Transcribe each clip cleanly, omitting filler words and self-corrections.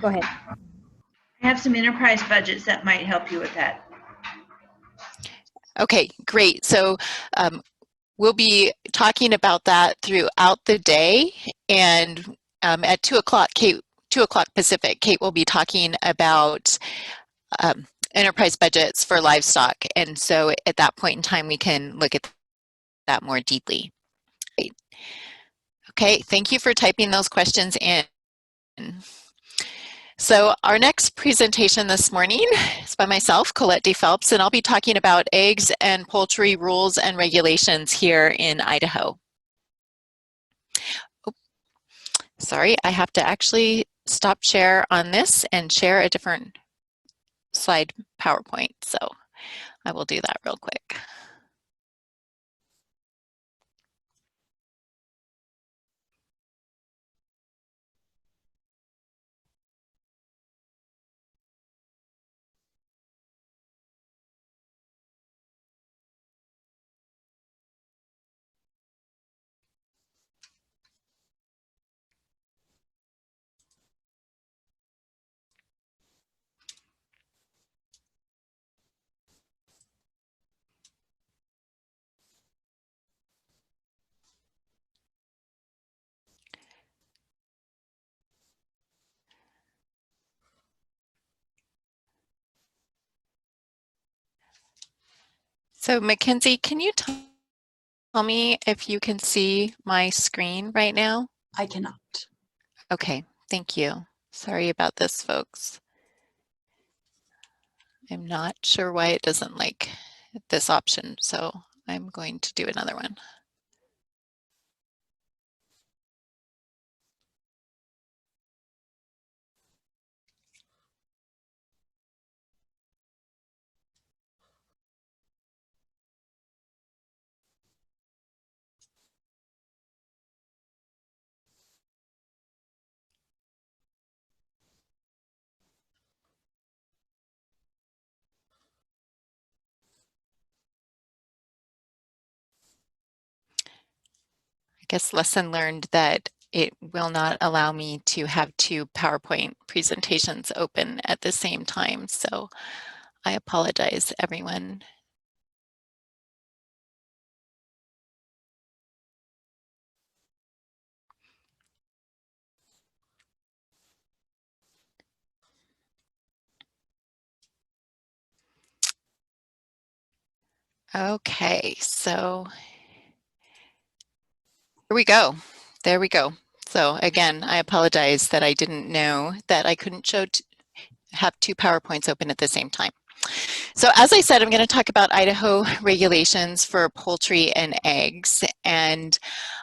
Go ahead. I have some enterprise budgets that might help you with that. Okay, great. So we'll be talking about that throughout the day, and at 2 o'clock, 2 o'clock Pacific, Kate will be talking about enterprise budgets for livestock, and so at that point in time we can look at that more deeply. Great. Okay, thank you for typing those questions in. So our next presentation this morning is by myself, Colette DePhelps, and I'll be talking about eggs and poultry rules and regulations here in Idaho. Oh, sorry, I have to actually stop share on this and share a different slide PowerPoint, so I will do that real quick. So Mackenzie, can you tell me if you can see my screen right now? I cannot. Okay, thank you. Sorry about this, folks. I'm not sure why it doesn't like this option, so I'm going to do another one. I guess lesson learned that it will not allow me to have two PowerPoint presentations open at the same time. So I apologize, everyone. Okay, so here we go. There we go. So again, I apologize that I didn't know that I couldn't have two PowerPoints open at the same time. So as I said, I'm going to talk about Idaho regulations for poultry and eggs. And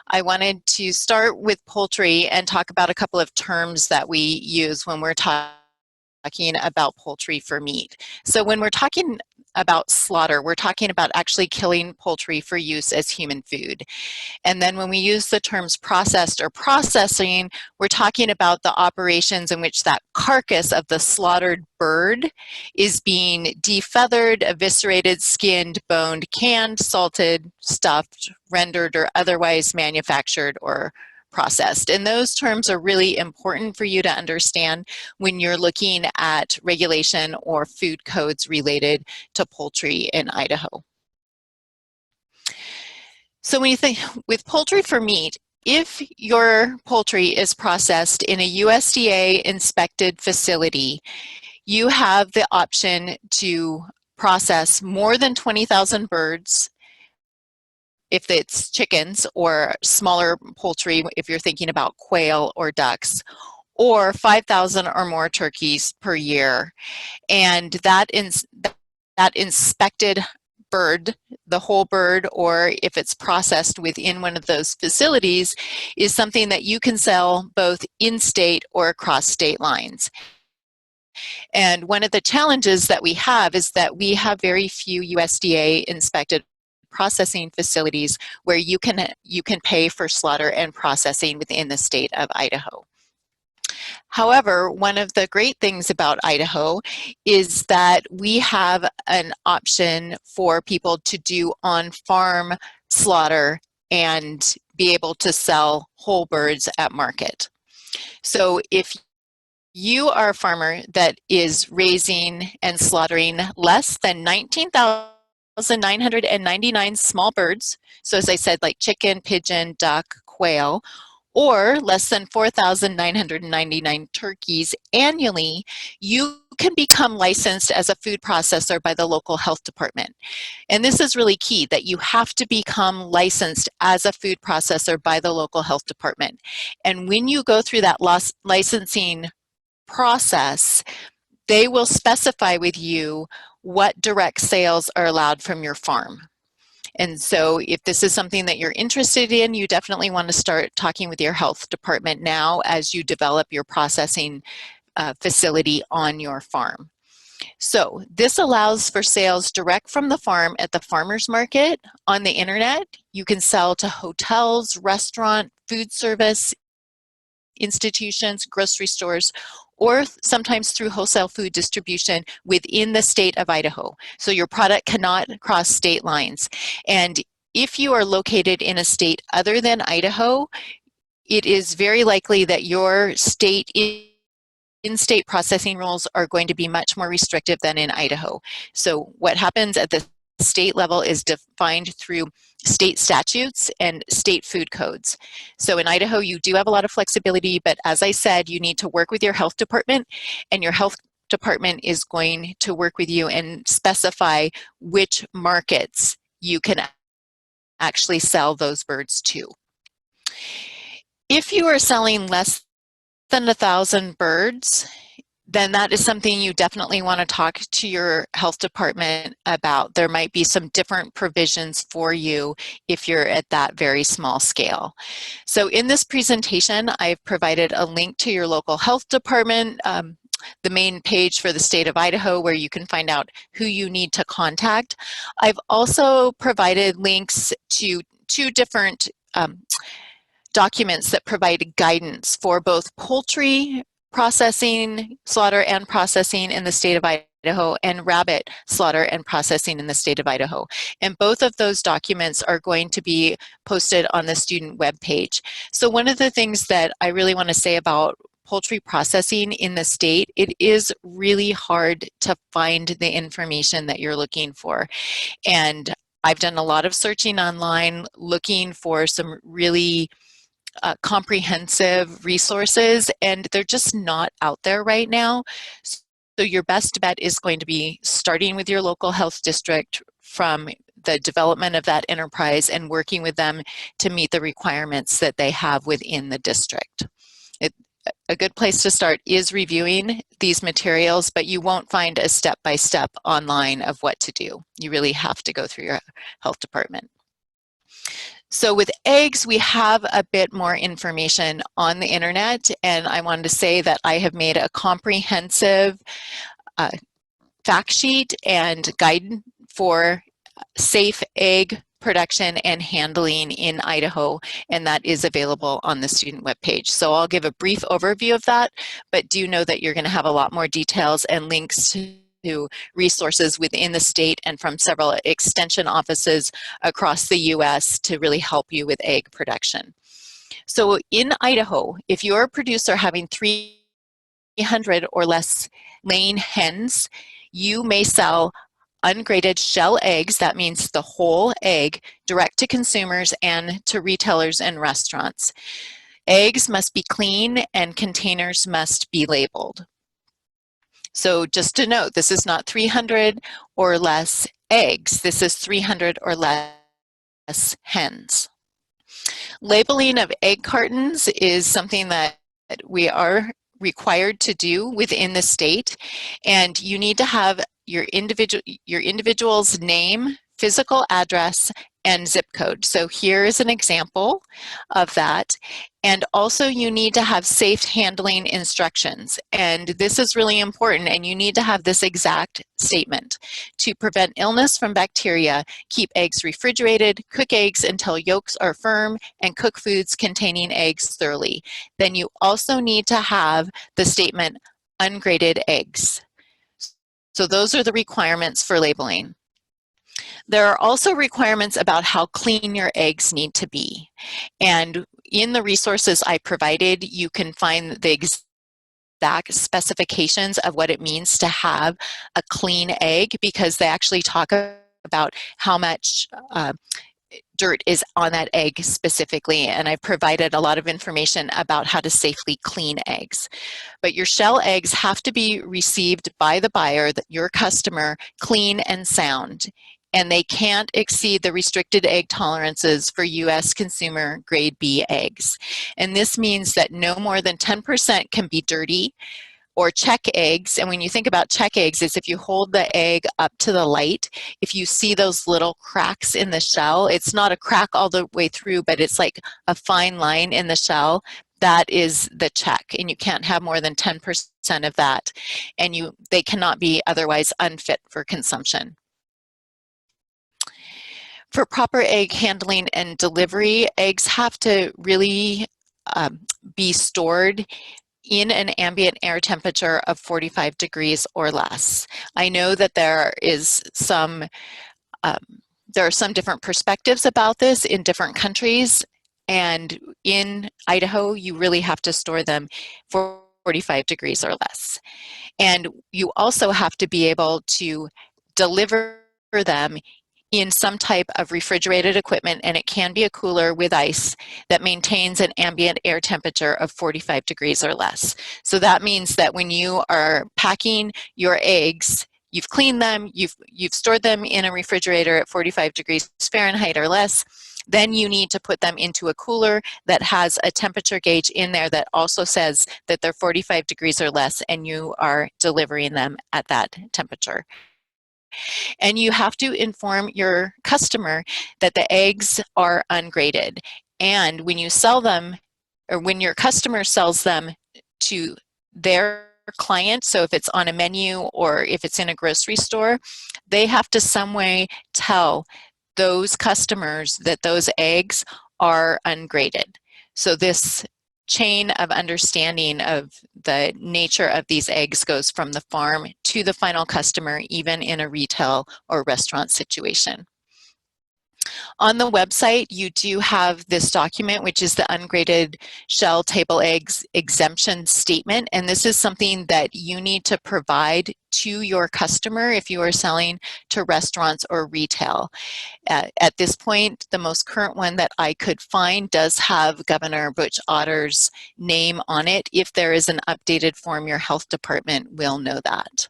I wanted to start with poultry and talk about a couple of terms that we use when we're talking about poultry for meat. So when we're talking about slaughter, we're talking about actually killing poultry for use as human food. And then when we use the terms processed or processing, we're talking about the operations in which that carcass of the slaughtered bird is being defeathered, eviscerated, skinned, boned, canned, salted, stuffed, rendered, or otherwise manufactured or processed. And those terms are really important for you to understand when you're looking at regulation or food codes related to poultry in Idaho. So when you think with poultry for meat, if your poultry is processed in a USDA inspected facility, you have the option to process more than 20,000 birds if it's chickens, or smaller poultry if you're thinking about quail or ducks, or 5,000 or more turkeys per year. And that inspected bird, the whole bird, or if it's processed within one of those facilities, is something that you can sell both in-state or across state lines. And one of the challenges that we have is that we have very few USDA inspected processing facilities where you can pay for slaughter and processing within the state of Idaho. However, one of the great things about Idaho is that we have an option for people to do on-farm slaughter and be able to sell whole birds at market. So if you are a farmer that is raising and slaughtering less than 19,999 small birds, so as I said, like chicken, pigeon, duck, quail, or less than 4,999 turkeys annually, you can become licensed as a food processor by the local health department. And this is really key, that you have to become licensed as a food processor by the local health department. And when you go through that licensing process, they will specify with you what direct sales are allowed from your farm. And so if this is something that you're interested in, you definitely want to start talking with your health department now as you develop your processing facility on your farm. So this allows for sales direct from the farm at the farmer's market, on the internet. You can sell to hotels, restaurant, food service institutions, grocery stores, or sometimes through wholesale food distribution within the state of Idaho. So your product cannot cross state lines. And if you are located in a state other than Idaho, it is very likely that your state in-state processing rules are going to be much more restrictive than in Idaho. So what happens at the state level is defined through state statutes and state food codes. So in Idaho, you do have a lot of flexibility, but as I said, you need to work with your health department, and your health department is going to work with you and specify which markets you can actually sell those birds to. If you are selling less than 1,000 birds, then that is something you definitely want to talk to your health department about. There might be some different provisions for you if you're at that very small scale. So in this presentation, I've provided a link to your local health department, the main page for the state of Idaho, where you can find out who you need to contact. I've also provided links to 2 different documents that provide guidance for both poultry processing, slaughter and processing in the state of Idaho, and rabbit slaughter and processing in the state of Idaho. And both of those documents are going to be posted on the student webpage. So one of the things that I really want to say about poultry processing in the state, it is really hard to find the information that you're looking for. And I've done a lot of searching online, looking for some really comprehensive resources, and they're just not out there right now. So your best bet is going to be starting with your local health district from the development of that enterprise and working with them to meet the requirements that they have within the district. A good place to start is reviewing these materials, but you won't find a step-by-step online of what to do. You really have to go through your health department. So with eggs, we have a bit more information on the internet, and I wanted to say that I have made a comprehensive fact sheet and guide for safe egg production and handling in Idaho, and that is available on the student webpage. So I'll give a brief overview of that, but do know that you're going to have a lot more details and links to resources within the state and from several extension offices across the US to really help you with egg production. So in Idaho, if you're a producer having 300 or less laying hens, you may sell ungraded shell eggs, that means the whole egg, direct to consumers and to retailers and restaurants. Eggs must be clean and containers must be labeled. So just to note, this is not 300 or less eggs, this is 300 or less hens. Labeling of egg cartons is something that we are required to do within the state, and you need to have your individual's name, physical address, and zip code. So here is an example of that. And also you need to have safe handling instructions. And this is really important, and you need to have this exact statement. To prevent illness from bacteria, keep eggs refrigerated, cook eggs until yolks are firm, and cook foods containing eggs thoroughly. Then you also need to have the statement, ungraded eggs. So those are the requirements for labeling. There are also requirements about how clean your eggs need to be. And in the resources I provided, you can find the exact specifications of what it means to have a clean egg, because they actually talk about how much dirt is on that egg specifically, and I've provided a lot of information about how to safely clean eggs. But your shell eggs have to be received by the buyer, your customer, clean and sound, and they can't exceed the restricted egg tolerances for U.S. consumer grade B eggs. And this means that no more than 10% can be dirty or check eggs. And when you think about check eggs, is if you hold the egg up to the light, if you see those little cracks in the shell, it's not a crack all the way through, but it's like a fine line in the shell. That is the check, and you can't have more than 10% of that, and they cannot be otherwise unfit for consumption. For proper egg handling and delivery, eggs have to really be stored in an ambient air temperature of 45 degrees or less. I know that there are some different perspectives about this in different countries, and in Idaho, you really have to store them for 45 degrees or less. And you also have to be able to deliver them in some type of refrigerated equipment, and it can be a cooler with ice that maintains an ambient air temperature of 45 degrees or less. So that means that when you are packing your eggs, you've cleaned them, you've stored them in a refrigerator at 45 degrees Fahrenheit or less, then you need to put them into a cooler that has a temperature gauge in there that also says that they're 45 degrees or less, and you are delivering them at that temperature. And you have to inform your customer that the eggs are ungraded. And when you sell them, or when your customer sells them to their client, so if it's on a menu or if it's in a grocery store, they have to some way tell those customers that those eggs are ungraded. So this chain of understanding of the nature of these eggs goes from the farm to the final customer, even in a retail or restaurant situation. On the website, you do have this document, which is the ungraded shell table eggs exemption statement, and this is something that you need to provide to your customer if you are selling to restaurants or retail. At this point, the most current one that I could find does have Governor Butch Otter's name on it. If there is an updated form, your health department will know that.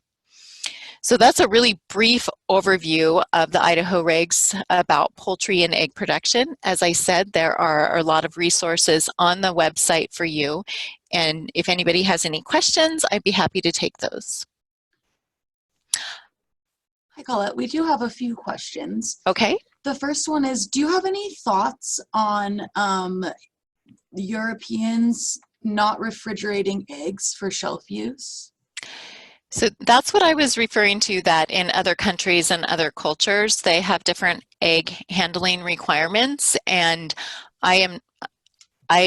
So that's a really brief overview of the Idaho regs about poultry and egg production. As I said, there are a lot of resources on the website for you. And if anybody has any questions, I'd be happy to take those. Hi, Colette. We do have a few questions. Okay. The first one is, do you have any thoughts on Europeans not refrigerating eggs for shelf use? So that's what I was referring to, that in other countries and other cultures, they have different egg handling requirements, and I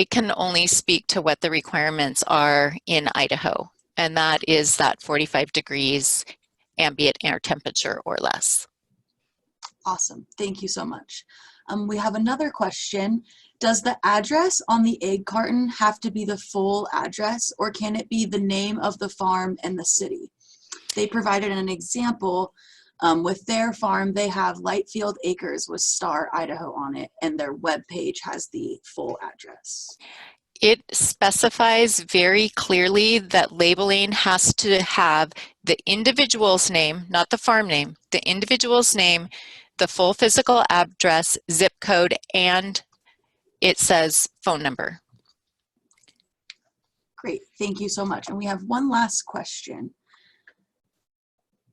can only speak to what the requirements are in Idaho, and that is that 45 degrees ambient air temperature or less. Awesome. Thank you so much. We have another question. Does the address on the egg carton have to be the full address, or can it be the name of the farm and the city? They provided an example. With their farm, they have Lightfield Acres with Star, Idaho on it, and their webpage has the full address. It specifies very clearly that labeling has to have the individual's name, not the farm name, the individual's name, the full physical address, zip code, and it says phone number. Great, thank you so much. And we have one last question.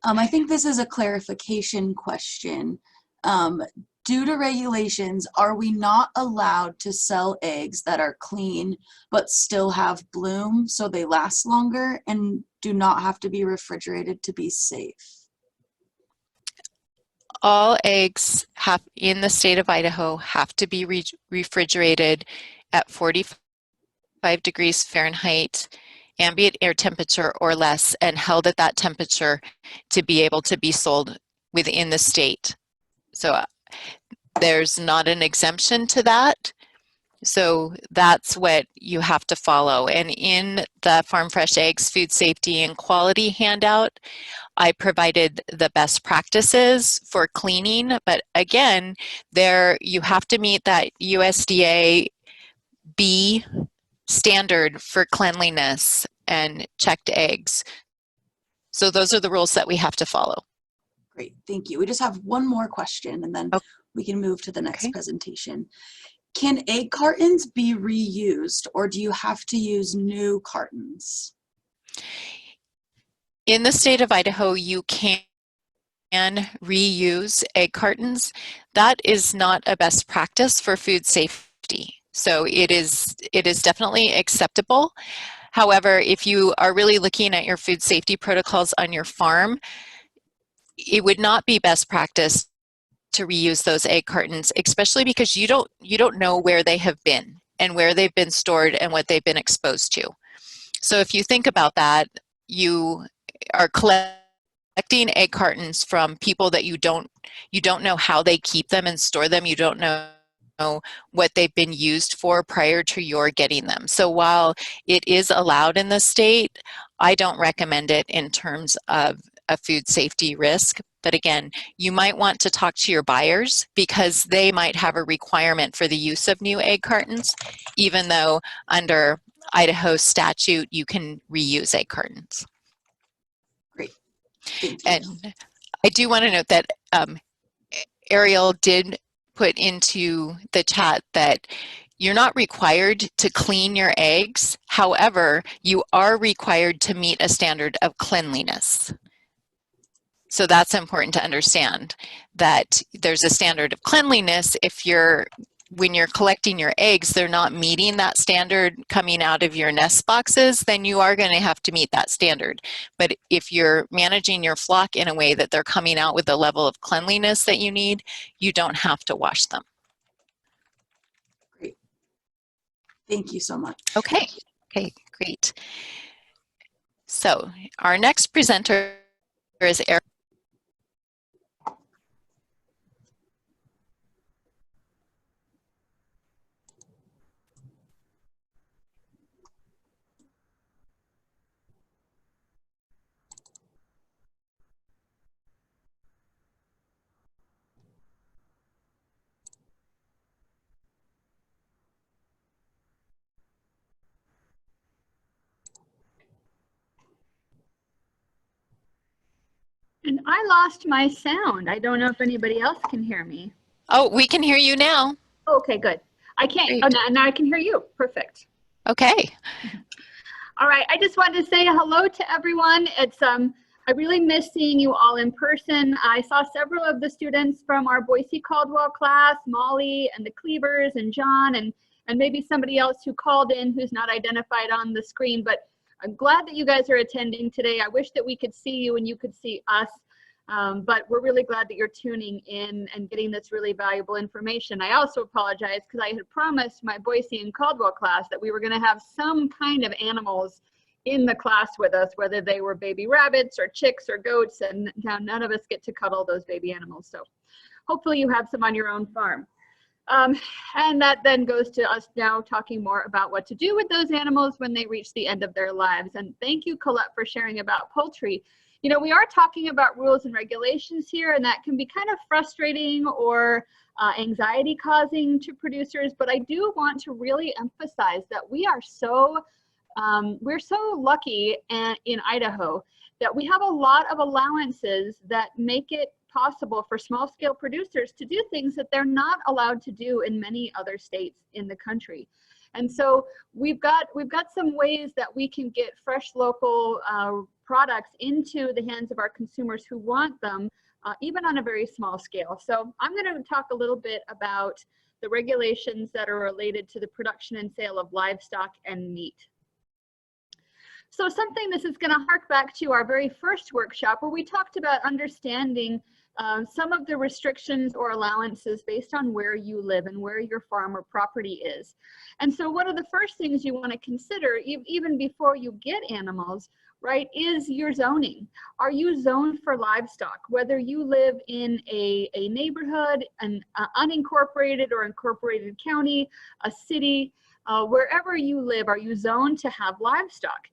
I think this is a clarification question. Due to regulations, are we not allowed to sell eggs that are clean but still have bloom so they last longer and do not have to be refrigerated to be safe? All eggs in the state of Idaho have to be refrigerated at 45 degrees Fahrenheit, ambient air temperature or less, and held at that temperature to be able to be sold within the state. So there's not an exemption to that. So that's what you have to follow. And in the Farm Fresh Eggs Food Safety and Quality handout, I provided the best practices for cleaning, but again, there you have to meet that USDA B standard for cleanliness and checked eggs. So those are the rules that we have to follow. Great, thank you. We just have one more question and then we can move to the next presentation. Can egg cartons be reused or do you have to use new cartons? In the state of Idaho, you can reuse egg cartons. That is not a best practice for food safety. So it is definitely acceptable. However, if you are really looking at your food safety protocols on your farm, it would not be best practice to reuse those egg cartons, especially because you don't know where they have been and where they've been stored and what they've been exposed to. So if you think about that, you are collecting egg cartons from people that you don't know how they keep them and store them. You don't know what they've been used for prior to your getting them. So while it is allowed in the state, I don't recommend it in terms of a food safety risk. But again, you might want to talk to your buyers because they might have a requirement for the use of new egg cartons, even though under Idaho statute, you can reuse egg cartons. Great, thank you. And I do want to note that Ariel did put into the chat that you're not required to clean your eggs. However, you are required to meet a standard of cleanliness. So that's important to understand, that there's a standard of cleanliness. When you're collecting your eggs, they're not meeting that standard coming out of your nest boxes, then you are going to have to meet that standard. But if you're managing your flock in a way that they're coming out with the level of cleanliness that you need, you don't have to wash them. Great. Thank you so much. Okay, great. So our next presenter is Ariel. And I lost my sound. I don't know if anybody else can hear me. Oh, we can hear you now. Okay, good. I can't. Great. Oh, now I can hear you. Perfect. Okay. All right. I just wanted to say hello to everyone. I really miss seeing you all in person. I saw several of the students from our Boise Caldwell class, Molly and the Cleavers and John and maybe somebody else who called in who's not identified on the screen. But I'm glad that you guys are attending today. I wish that we could see you and you could see us. But we're really glad that you're tuning in and getting this really valuable information. I also apologize because I had promised my Boise and Caldwell class that we were going to have some kind of animals in the class with us, whether they were baby rabbits or chicks or goats, and now none of us get to cuddle those baby animals. So hopefully you have some on your own farm. And that then goes to us now talking more about what to do with those animals when they reach the end of their lives. And thank you, Colette, for sharing about poultry. You know, we are talking about rules and regulations here, and that can be kind of frustrating or anxiety causing to producers. But I do want to really emphasize that we're so lucky in Idaho that we have a lot of allowances that make it possible for small scale producers to do things that they're not allowed to do in many other states in the country. And so we've got some ways that we can get fresh local products into the hands of our consumers who want them, even on a very small scale. So I'm going to talk a little bit about the regulations that are related to the production and sale of livestock and meat. So this is going to hark back to our very first workshop where we talked about understanding some of the restrictions or allowances based on where you live and where your farm or property is. And so one of the first things you want to consider, even before you get animals, right, is your zoning. Are you zoned for livestock? Whether you live in a neighborhood, an unincorporated or incorporated county, a city, wherever you live, are you zoned to have livestock?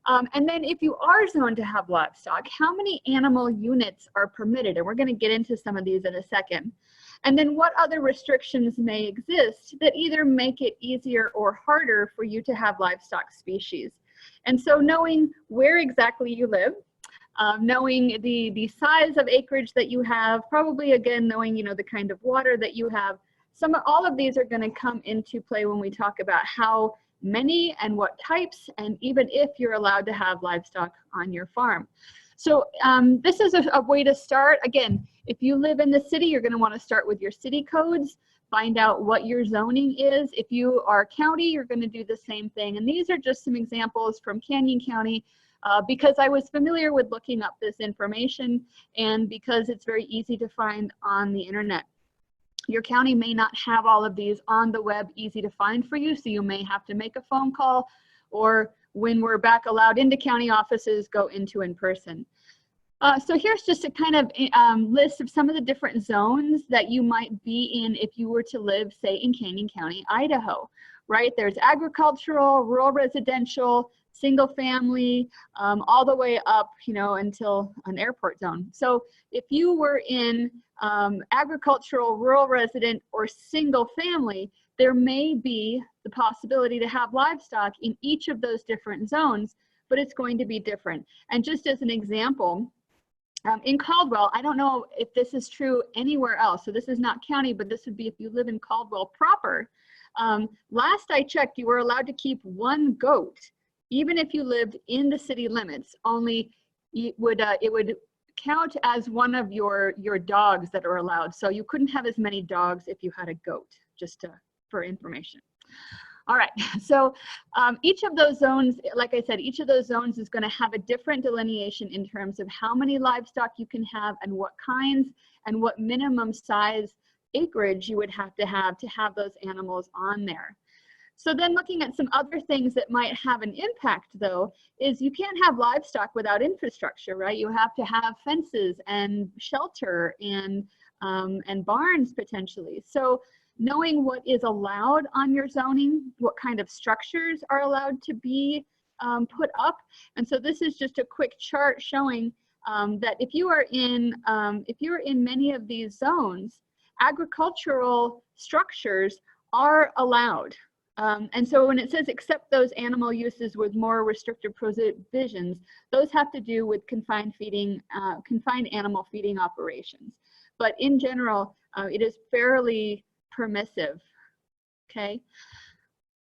And then if you are zoned to have livestock, how many animal units are permitted? And we're going to get into some of these in a second. And then what other restrictions may exist that either make it easier or harder for you to have livestock species. And so knowing where exactly you live, knowing the size of acreage that you have, probably again knowing the kind of water that you have, all of these are going to come into play when we talk about how many and what types, and even if you're allowed to have livestock on your farm. So this is a way to start. Again, if you live in the city, you're going to want to start with your city codes, find out what your zoning is. If you are county, you're going to do the same thing. And these are just some examples from Canyon County because I was familiar with looking up this information and because it's very easy to find on the internet. Your county may not have all of these on the web easy to find for you, so you may have to make a phone call, or when we're back allowed into county offices, go into in person. So here's just a kind of list of some of the different zones that you might be in if you were to live, say, in Canyon County, Idaho, right? There's agricultural, rural residential, single family, all the way up, until an airport zone. So if you were in agricultural, rural resident, or single family, there may be the possibility to have livestock in each of those different zones, but it's going to be different. And just as an example, in Caldwell, I don't know if this is true anywhere else, so this is not county, but this would be if you live in Caldwell proper. Last I checked, you were allowed to keep one goat, even if you lived in the city limits, only it would count as one of your dogs that are allowed. So you couldn't have as many dogs if you had a goat, just for information. All right, so each of those zones, like I said, each of those zones is going to have a different delineation in terms of how many livestock you can have and what kinds and what minimum size acreage you would have those animals on there. So then looking at some other things that might have an impact though, is you can't have livestock without infrastructure, right? You have to have fences and shelter and barns potentially. So knowing what is allowed on your zoning, what kind of structures are allowed to be put up. And so this is just a quick chart showing that if you are in many of these zones, agricultural structures are allowed. And so when it says except those animal uses with more restrictive provisions, those have to do with confined animal feeding operations. But in general, it is fairly permissive. Okay.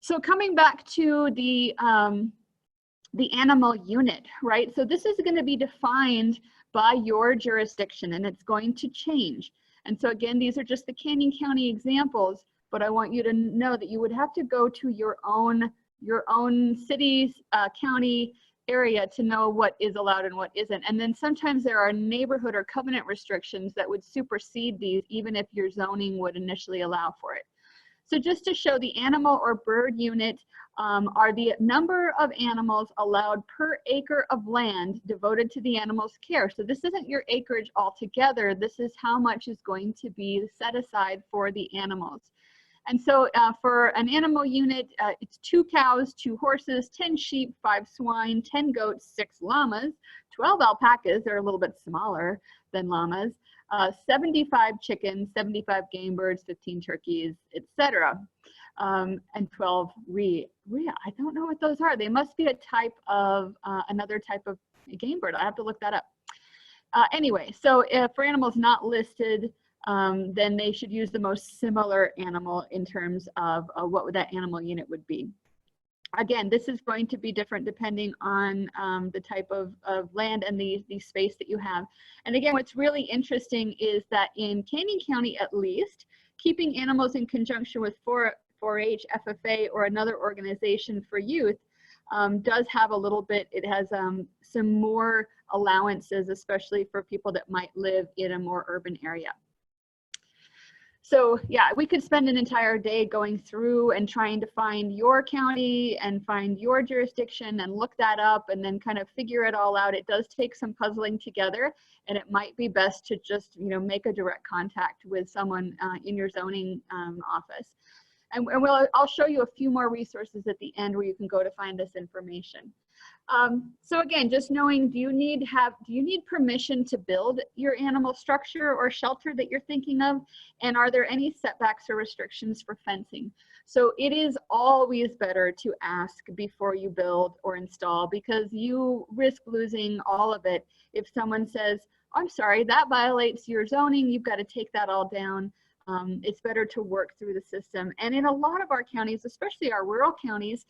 So coming back to the animal unit, right? So this is going to be defined by your jurisdiction, and it's going to change. And so again, these are just the Canyon County examples, but I want you to know that you would have to go to your own city's county area to know what is allowed and what isn't. And then sometimes there are neighborhood or covenant restrictions that would supersede these, even if your zoning would initially allow for it. So just to show, the animal or bird unit are the number of animals allowed per acre of land devoted to the animal's care. So this isn't your acreage altogether. This is how much is going to be set aside for the animals. And so for an animal unit, it's 2 cows, 2 horses, 10 sheep, 5 swine, 10 goats, 6 llamas, 12 alpacas, they're a little bit smaller than llamas, 75 chickens, 75 game birds, 15 turkeys, etc. And 12 rhea. I don't know what those are. They must be a type of, another type of game bird. I have to look that up. Anyway, so for animals not listed, then they should use the most similar animal in terms of what that animal unit would be. Again, this is going to be different depending on the type of land and the space that you have. And again, what's really interesting is that in Canyon County, at least, keeping animals in conjunction with 4-H, FFA, or another organization for youth does have a little bit, it has some more allowances, especially for people that might live in a more urban area. So yeah, we could spend an entire day going through and trying to find your county and find your jurisdiction and look that up and then kind of figure it all out. It does take some puzzling together, and it might be best to just, you know, make a direct contact with someone in your zoning office. And I'll show you a few more resources at the end where you can go to find this information. So again, just knowing, do you need permission to build your animal structure or shelter that you're thinking of? And are there any setbacks or restrictions for fencing? So it is always better to ask before you build or install, because you risk losing all of it if someone says, I'm sorry, that violates your zoning, you've got to take that all down. It's better to work through the system. And in a lot of our counties, especially our rural counties,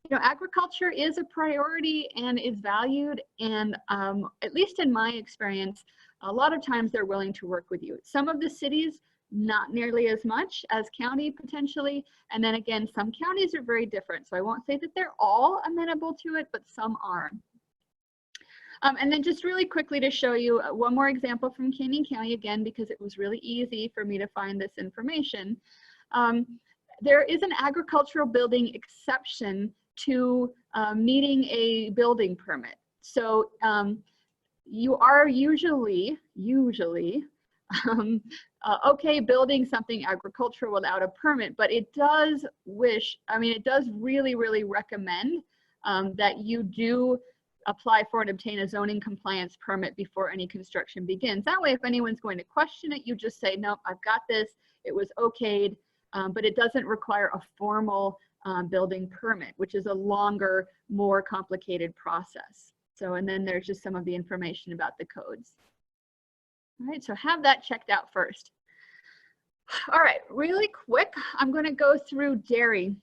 you know, agriculture is a priority and is valued, and at least in my experience, a lot of times they're willing to work with you. Some of the cities, not nearly as much as county potentially, and then again, some counties are very different. So I won't say that they're all amenable to it, but some are. And then just really quickly to show you one more example from Canyon County, again, because it was really easy for me to find this information. There is an agricultural building exception to needing a building permit. So you are usually okay building something agricultural without a permit, but it does really recommend that you do apply for and obtain a zoning compliance permit before any construction begins. That way, if anyone's going to question it, you just say, nope, I've got this, it was okayed, but it doesn't require a formal building permit, which is a longer, more complicated process. So, and then there's just some of the information about the codes. All right, so have that checked out first. All right, really quick, I'm going to go through dairy.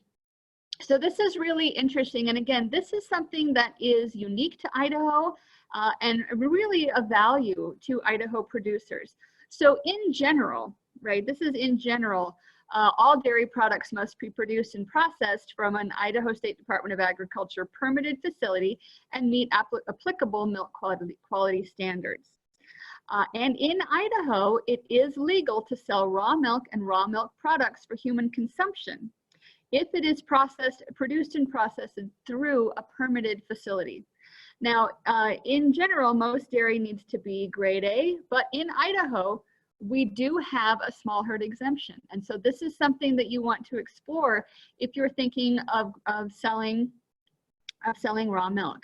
So this is really interesting, and again, this is something that is unique to Idaho and really of value to Idaho producers. So in general, right, this is in general, all dairy products must be produced and processed from an Idaho State Department of Agriculture permitted facility and meet applicable milk quality standards. And in Idaho, it is legal to sell raw milk and raw milk products for human consumption if it is produced and processed through a permitted facility. Now, in general, most dairy needs to be grade A, but in Idaho, we do have a small herd exemption. And so this is something that you want to explore if you're thinking of selling raw milk.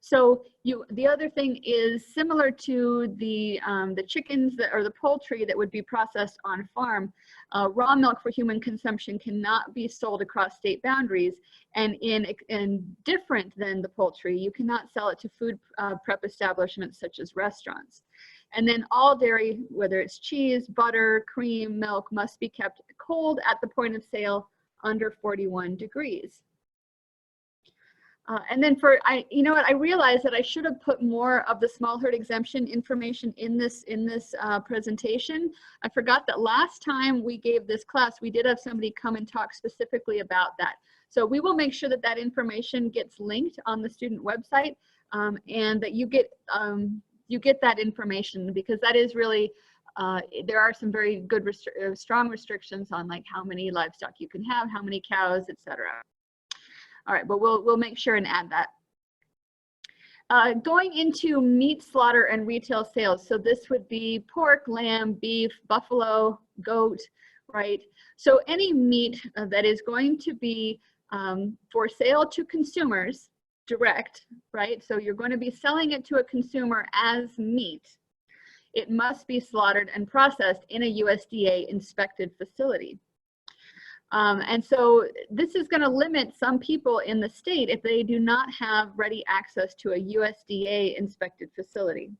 So the other thing is similar to the chickens or the poultry that would be processed on farm. Raw milk for human consumption cannot be sold across state boundaries, and in different than the poultry, you cannot sell it to food prep establishments such as restaurants. And then all dairy, whether it's cheese, butter, cream, milk, must be kept cold at the point of sale under 41 degrees. And then you know what, I realized that I should have put more of the small herd exemption information in this presentation. I forgot that last time we gave this class, we did have somebody come and talk specifically about that. So we will make sure that that information gets linked on the student website and that you get that information, because that is really, there are some very good, strong restrictions on like how many livestock you can have, how many cows, etc. All right, but we'll make sure and add that. Going into meat slaughter and retail sales. So this would be pork, lamb, beef, buffalo, goat, right? So any meat that is going to be for sale to consumers direct, right? So you're going to be selling it to a consumer as meat. It must be slaughtered and processed in a USDA inspected facility. And so this is going to limit some people in the state if they do not have ready access to a USDA inspected facility.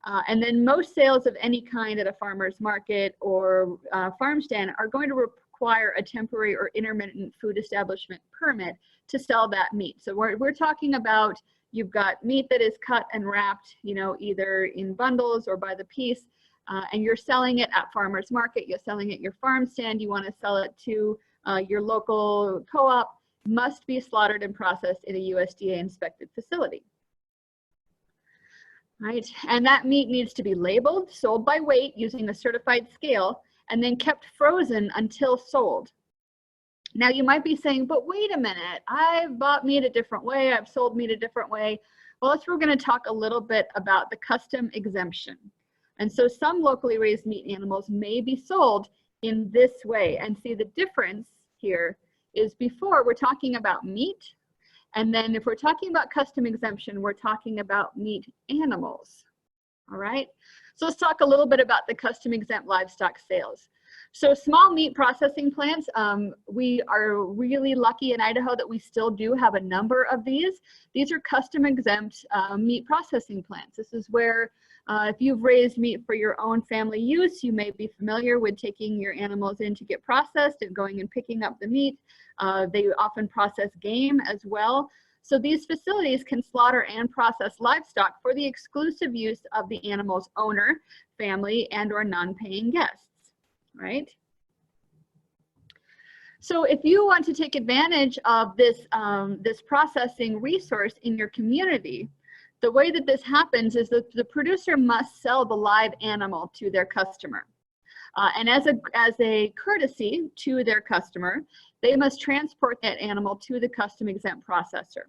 And then most sales of any kind at a farmer's market or farm stand are going to require a temporary or intermittent food establishment permit to sell that meat. So we're talking about, you've got meat that is cut and wrapped, you know, either in bundles or by the piece. And you're selling it at farmer's market, you're selling it at your farm stand, you want to sell it to your local co-op, must be slaughtered and processed in a USDA inspected facility. Right, and that meat needs to be labeled, sold by weight using a certified scale, and then kept frozen until sold. Now you might be saying, but wait a minute, I've bought meat a different way, I've sold meat a different way. Well, that's where we're going to talk a little bit about the custom exemption. And so some locally raised meat animals may be sold in this way. And see, the difference here is before we're talking about meat, and then if we're talking about custom exemption, we're talking about meat animals. All right, so let's talk a little bit about the custom exempt livestock sales. So small meat processing plants, we are really lucky in Idaho that we still do have a number of these. These are custom exempt meat processing plants. This is where if you've raised meat for your own family use, you may be familiar with taking your animals in to get processed and going and picking up the meat. They often process game as well. So these facilities can slaughter and process livestock for the exclusive use of the animal's owner, family, and or non-paying guests. Right? So if you want to take advantage of this, this processing resource in your community, the way that this happens is that the producer must sell the live animal to their customer. And as a courtesy to their customer, they must transport that animal to the custom exempt processor.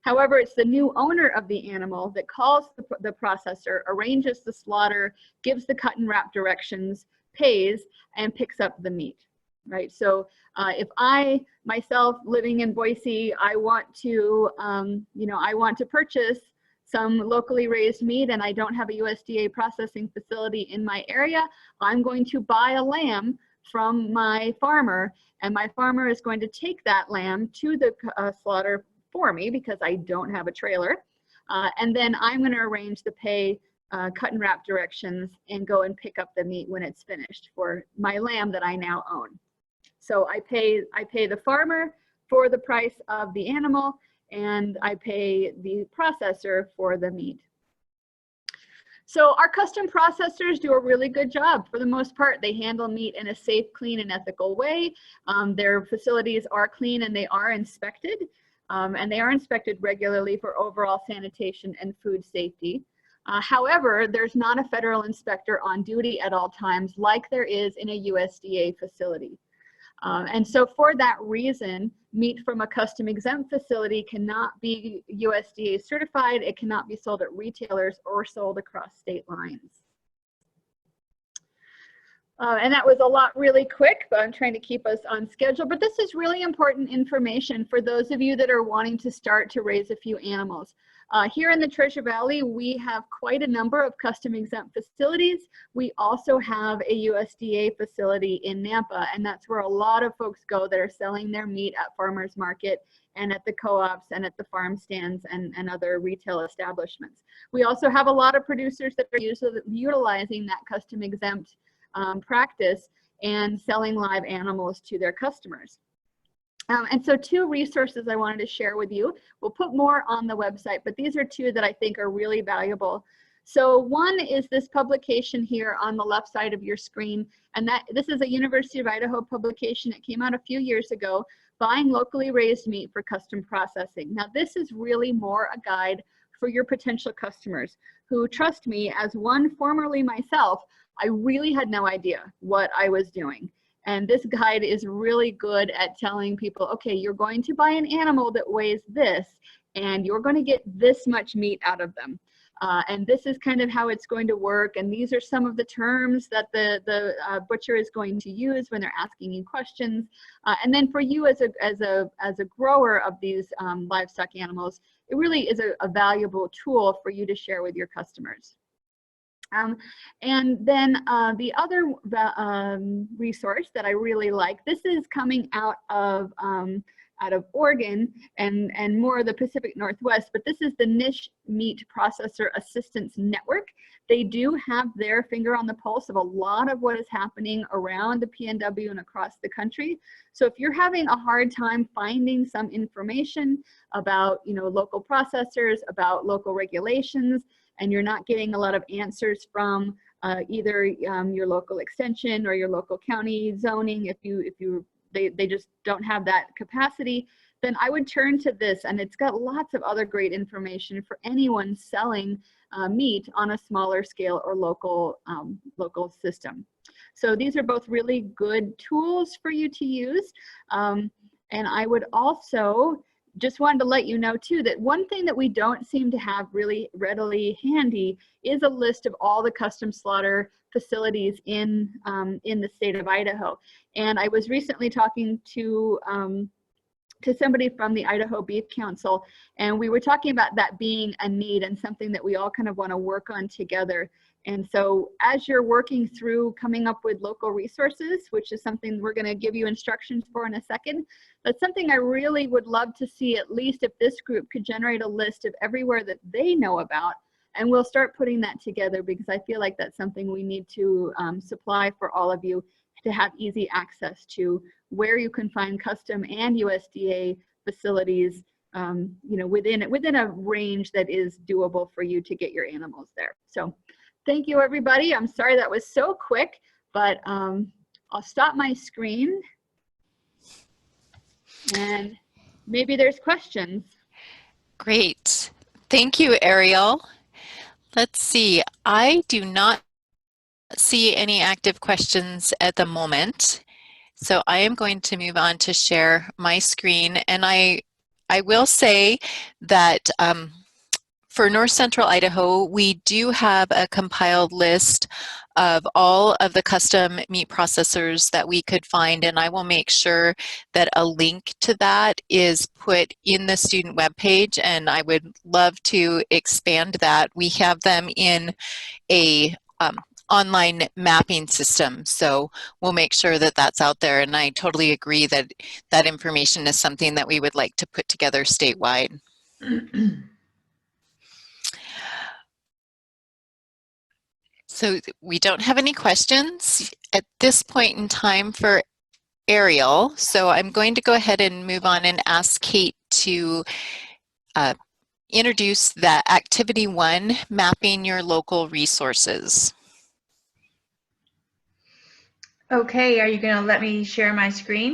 However, it's the new owner of the animal that calls the processor, arranges the slaughter, gives the cut and wrap directions, pays, and picks up the meat, right? So if I, myself, living in Boise, I want to, I want to purchase some locally raised meat and I don't have a USDA processing facility in my area, I'm going to buy a lamb from my farmer, and my farmer is going to take that lamb to the slaughter for me because I don't have a trailer, and then I'm going to arrange the pay, cut and wrap directions, and go and pick up the meat when it's finished for my lamb that I now own. So I pay the farmer for the price of the animal, and I pay the processor for the meat. So our custom processors do a really good job. For the most part, they handle meat in a safe, clean, and ethical way. Their facilities are clean and they are inspected. And they are inspected regularly for overall sanitation and food safety. However, there's not a federal inspector on duty at all times like there is in a USDA facility. And so for that reason, meat from a custom exempt facility cannot be USDA certified. It cannot be sold at retailers or sold across state lines. And that was a lot really quick, but I'm trying to keep us on schedule. But this is really important information for those of you that are wanting to start to raise a few animals. Here in the Treasure Valley, we have quite a number of custom exempt facilities. We also have a USDA facility in Nampa, and that's where a lot of folks go that are selling their meat at farmers market and at the co-ops and at the farm stands and other retail establishments. We also have a lot of producers that are utilizing that custom exempt practice and selling live animals to their customers. And so two resources I wanted to share with you. We'll put more on the website, but these are two that I think are really valuable. So one is this publication here on the left side of your screen, and this is a University of Idaho publication. It came out a few years ago, Buying Locally Raised Meat for Custom Processing. Now this is really more a guide for your potential customers who, trust me, as one formerly myself, I really had no idea what I was doing. And this guide is really good at telling people, okay, you're going to buy an animal that weighs this, and you're going to get this much meat out of them. And this is kind of how it's going to work. And these are some of the terms that the butcher is going to use when they're asking you questions. And then for you as a grower of these livestock animals, it really is a valuable tool for you to share with your customers. And then the other resource that I really like, this is coming out of Oregon and more of the Pacific Northwest, but this is the Niche Meat Processor Assistance Network. They do have their finger on the pulse of a lot of what is happening around the PNW and across the country. So if you're having a hard time finding some information about, local processors, about local regulations, and you're not getting a lot of answers from either your local extension or your local county zoning, they just don't have that capacity, then I would turn to this, and it's got lots of other great information for anyone selling meat on a smaller scale or local system. So these are both really good tools for you to use. And I would also just wanted to let you know too that one thing that we don't seem to have really readily handy is a list of all the custom slaughter facilities in the state of Idaho. And I was recently talking to somebody from the Idaho Beef Council, and we were talking about that being a need and something that we all kind of want to work on together. And so as you're working through coming up with local resources, which is something we're going to give you instructions for in a second, that's something I really would love to see, at least if this group could generate a list of everywhere that they know about, and we'll start putting that together, because I feel like that's something we need to supply for all of you to have easy access to where you can find custom and USDA facilities, you know, within a range that is doable for you to get your animals there. So thank you, everybody. I'm sorry that was so quick, but I'll stop my screen and maybe there's questions. Great. Thank you, Ariel. Let's see. I do not see any active questions at the moment. So I am going to move on to share my screen. And I will say that for North Central Idaho, we do have a compiled list of all of the custom meat processors that we could find, and I will make sure that a link to that is put in the student webpage, and I would love to expand that. We have them in a online mapping system, so we'll make sure that that's out there, and I totally agree that that information is something that we would like to put together statewide. So we don't have any questions at this point in time for Ariel, so I'm going to go ahead and move on and ask Kate to introduce that Activity 1, Mapping Your Local Resources. Okay, are you going to let me share my screen?